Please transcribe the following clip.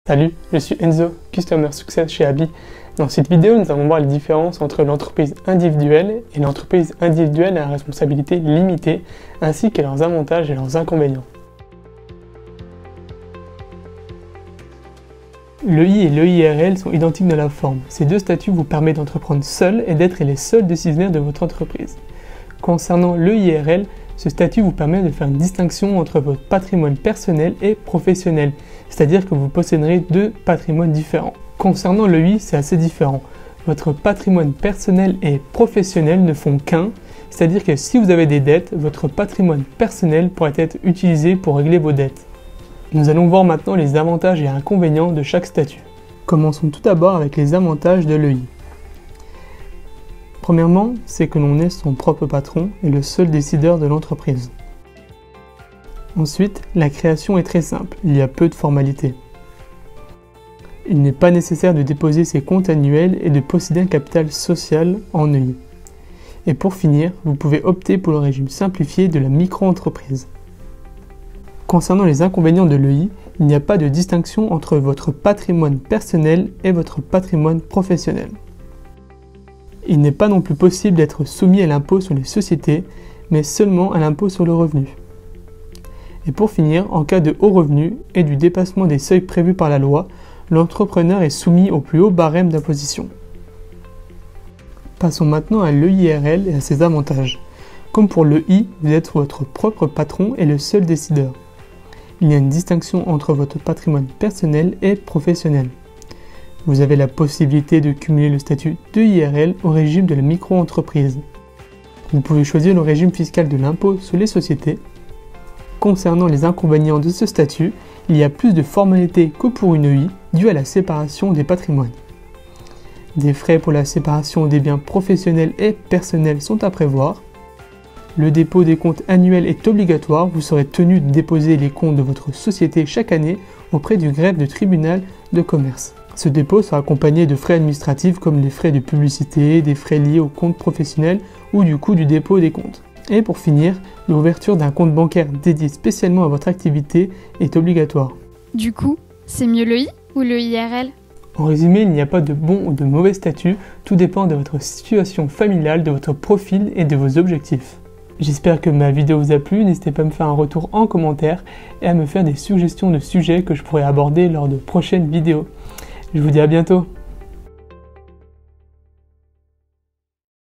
Salut, je suis Enzo, Customer Success chez Abi. Dans cette vidéo, nous allons voir les différences entre l'entreprise individuelle et l'entreprise individuelle à responsabilité limitée, ainsi que leurs avantages et leurs inconvénients. L'EI et l'EIRL sont identiques dans la forme. Ces deux statuts vous permettent d'entreprendre seul et d'être les seuls décisionnaires de votre entreprise. Concernant l'EIRL, ce statut vous permet de faire une distinction entre votre patrimoine personnel et professionnel, c'est-à-dire que vous posséderez deux patrimoines différents. Concernant l'EI, c'est assez différent. Votre patrimoine personnel et professionnel ne font qu'un, c'est-à-dire que si vous avez des dettes, votre patrimoine personnel pourrait être utilisé pour régler vos dettes. Nous allons voir maintenant les avantages et inconvénients de chaque statut. Commençons tout d'abord avec les avantages de l'EI. Premièrement, c'est que l'on est son propre patron et le seul décideur de l'entreprise. Ensuite, la création est très simple, il y a peu de formalités. Il n'est pas nécessaire de déposer ses comptes annuels et de posséder un capital social en EI. Et pour finir, vous pouvez opter pour le régime simplifié de la micro-entreprise. Concernant les inconvénients de l'EI, il n'y a pas de distinction entre votre patrimoine personnel et votre patrimoine professionnel. Il n'est pas non plus possible d'être soumis à l'impôt sur les sociétés, mais seulement à l'impôt sur le revenu. Et pour finir, en cas de haut revenu et du dépassement des seuils prévus par la loi, l'entrepreneur est soumis au plus haut barème d'imposition. Passons maintenant à l'EIRL et à ses avantages. Comme pour l'EI, vous êtes votre propre patron et le seul décideur. Il y a une distinction entre votre patrimoine personnel et professionnel. Vous avez la possibilité de cumuler le statut d'EIRL au régime de la micro-entreprise. Vous pouvez choisir le régime fiscal de l'impôt sur les sociétés. Concernant les inconvénients de ce statut, il y a plus de formalités que pour une EI due à la séparation des patrimoines. Des frais pour la séparation des biens professionnels et personnels sont à prévoir. Le dépôt des comptes annuels est obligatoire, vous serez tenu de déposer les comptes de votre société chaque année auprès du greffe de tribunal de commerce. Ce dépôt sera accompagné de frais administratifs comme les frais de publicité, des frais liés au compte professionnel ou du coût du dépôt des comptes. Et pour finir, l'ouverture d'un compte bancaire dédié spécialement à votre activité est obligatoire. Du coup, c'est mieux l'EI ou l'EIRL ? En résumé, il n'y a pas de bon ou de mauvais statut, tout dépend de votre situation familiale, de votre profil et de vos objectifs. J'espère que ma vidéo vous a plu, n'hésitez pas à me faire un retour en commentaire et à me faire des suggestions de sujets que je pourrais aborder lors de prochaines vidéos. Je vous dis à bientôt.